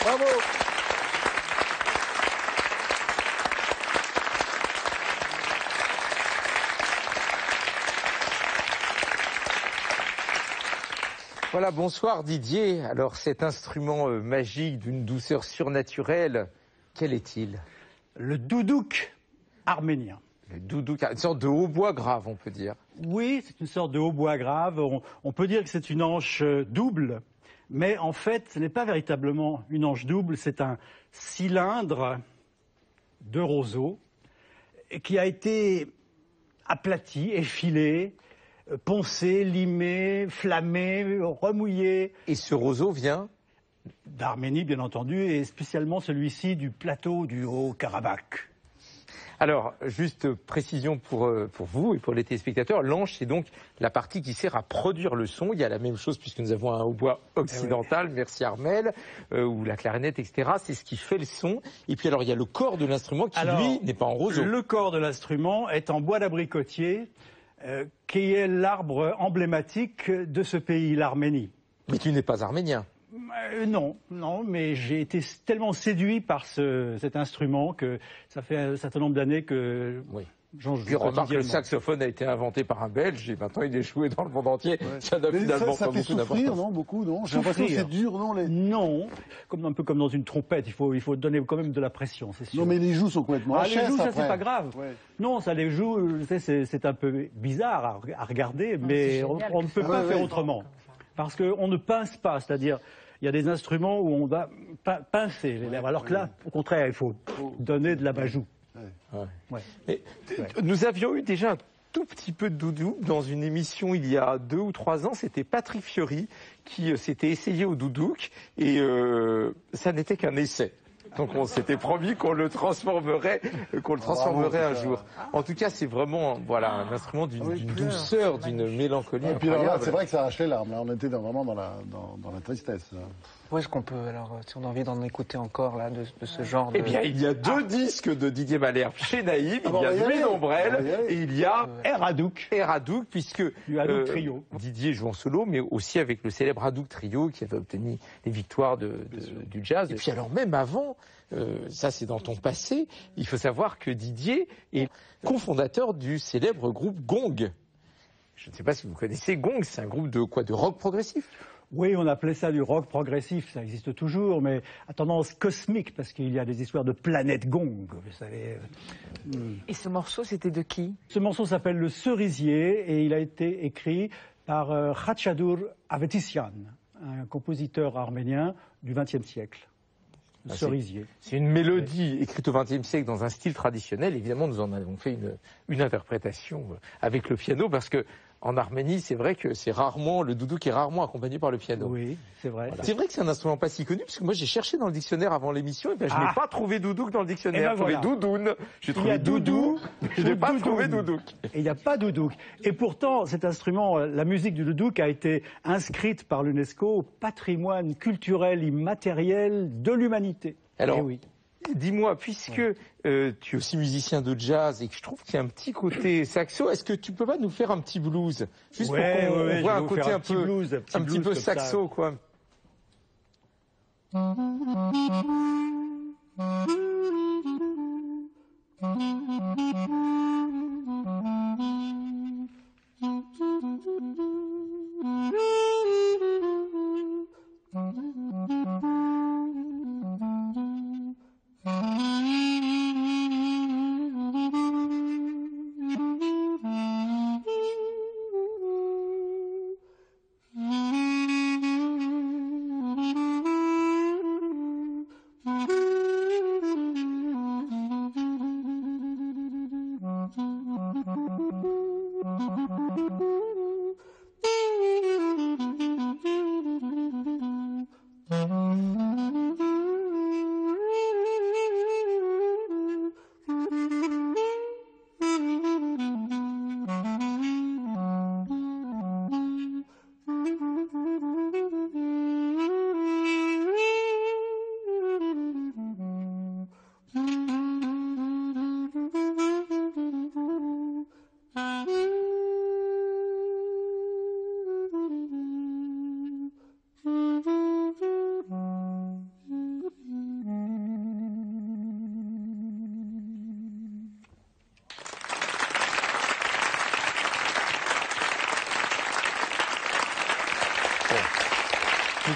Bravo. Voilà, bonsoir Didier. Alors cet instrument magique d'une douceur surnaturelle, quel est-il? Le doudouk arménien. Le doudouk, une sorte de hautbois grave, on peut dire. Oui, c'est une sorte de hautbois grave. On peut dire que c'est une anche double, mais en fait, ce n'est pas véritablement une anche double, c'est un cylindre de roseau qui a été aplati, effilé, poncé, limé, flammé, remouillé. Et ce roseau vient d'Arménie, bien entendu, et spécialement celui-ci du plateau du Haut-Karabakh. Alors, juste précision pour vous et pour les téléspectateurs, l'anche, c'est donc la partie qui sert à produire le son. Il y a la même chose puisque nous avons un hautbois occidental, oui. Merci Armel, ou la clarinette, etc. C'est ce qui fait le son. Et puis alors, il y a le corps de l'instrument qui, lui, n'est pas en roseau. Le corps de l'instrument est en bois d'abricotier, qui est l'arbre emblématique de ce pays, l'Arménie. Mais tu n'es pas arménien. Non, mais j'ai été tellement séduit par cet instrument que ça fait un certain nombre d'années que j'en joue. Puis remarque, le saxophone a été inventé par un Belge et maintenant il est joué dans le monde entier. Ouais. Ça n'a finalement ça pas fait beaucoup souffrir, d'importance. non? Beaucoup, non? J'ai l'impression que c'est dur, non? Non, un peu comme dans une trompette, il faut donner quand même de la pression, c'est sûr. Non, mais les joues sont complètement les joues, ça c'est pas grave. Ouais. Non, ça les joues, c'est un peu bizarre à regarder, mais on ne peut pas faire autrement. Parce qu'on ne pince pas, c'est-à-dire, il y a des instruments où on va pincer les lèvres, alors que là, au contraire, il faut donner de la bajoue. Nous avions eu déjà un tout petit peu de doudouk dans une émission il y a 2 ou 3 ans. C'était Patrick Fiori qui s'était essayé au doudouk et ça n'était qu'un essai. Donc on s'était promis qu'on le transformerait, un jour. En tout cas, c'est vraiment un instrument d'une douceur, d'une mélancolie incroyable. C'est vrai que ça arrache les larmes. Là, on était vraiment dans la tristesse. Où est-ce qu'on peut, alors, si on a envie d'en écouter encore, là, de ce genre de... Eh bien, il y a 2 disques de Didier Malherbe chez Naïm. Il y a Nuit d'Ombrelle et il y a Eradouk, puisque du Hadouk Trio. Didier joue en solo, mais aussi avec le célèbre Hadouk Trio qui avait obtenu les victoires du jazz. Et puis alors même avant, ça c'est dans ton passé, il faut savoir que Didier est cofondateur du célèbre groupe Gong. Je ne sais pas si vous connaissez Gong, c'est un groupe de quoi? De rock progressif? Oui, on appelait ça du rock progressif, ça existe toujours, mais à tendance cosmique, parce qu'il y a des histoires de planète Gong, vous savez. Et ce morceau, c'était de qui? Ce morceau s'appelle Le Cerisier, et il a été écrit par Khatchadour Avetissian, un compositeur arménien du XXe siècle. Le Cerisier. C'est une mélodie écrite au XXe siècle dans un style traditionnel. Évidemment, nous en avons fait une interprétation avec le piano, parce que en Arménie, c'est vrai que le doudouk est rarement accompagné par le piano. Oui, c'est vrai. Voilà. C'est vrai que c'est un instrument pas si connu, parce que moi j'ai cherché dans le dictionnaire avant l'émission, et bien je n'ai pas trouvé doudouk dans le dictionnaire. J'ai trouvé doudoune, j'ai trouvé doudou, je n'ai pas trouvé doudouk. Et il n'y a pas doudouk. Et pourtant, cet instrument, la musique du doudouk a été inscrite par l'UNESCO au patrimoine culturel immatériel de l'humanité. Alors, dis-moi, puisque tu es aussi musicien de jazz et que je trouve qu'il y a un petit côté saxo, est-ce que tu peux pas nous faire un petit blues? Juste pour qu'on voit un côté un petit peu saxo, quoi.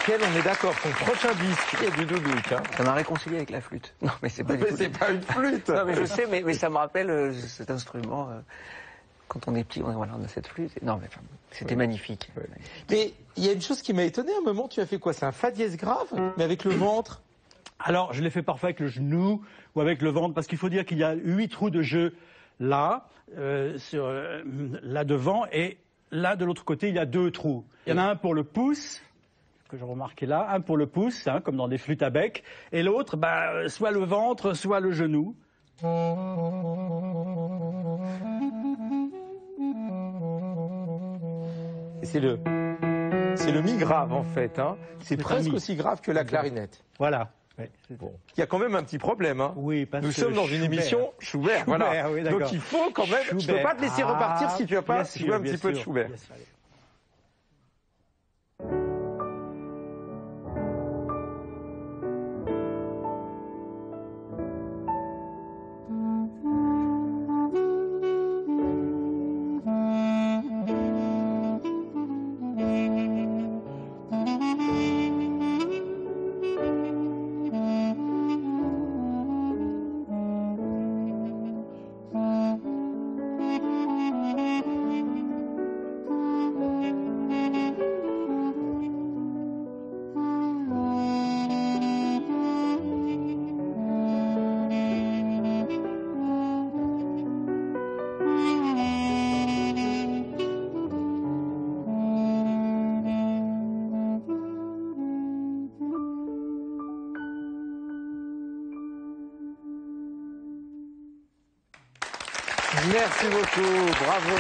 Mickaël, on est d'accord, ton prochain disque est du doudouk. Hein. Ça m'a réconcilié avec la flûte. Non, mais c'est pas du tout. C'est pas une flûte. Non, mais je sais, mais ça me rappelle cet instrument. Quand on est petit, on a cette flûte. Non, mais enfin, c'était magnifique. Ouais. Mais il y a une chose qui m'a étonné. À un moment, tu as fait quoi? C'est un fa dièse grave, mais avec le ventre. Alors, je l'ai fait parfois avec le genou ou avec le ventre, parce qu'il faut dire qu'il y a 8 trous de jeu là, là devant, et là, de l'autre côté, il y a 2 trous. Il y en a un pour le pouce, que j'ai remarqué là, un pour le pouce, hein, comme dans des flûtes à bec, et l'autre, soit le ventre, soit le genou. Et c'est le mi grave en fait. Hein. C'est presque aussi grave que la clarinette. Voilà. Ouais, bon. Il y a quand même un petit problème. Hein. Oui, parce nous que sommes dans une émission Schubert. Voilà. Oui, donc il faut quand même. Schubert. Je ne peux pas te laisser repartir si tu n'as pas joué un petit peu de Schubert. Merci beaucoup, bravo.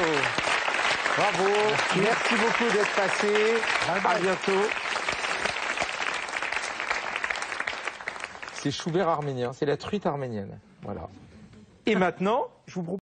Bravo, merci beaucoup d'être passé. À bientôt. C'est Schubert arménien, c'est la truite arménienne. Voilà. Et maintenant, je vous propose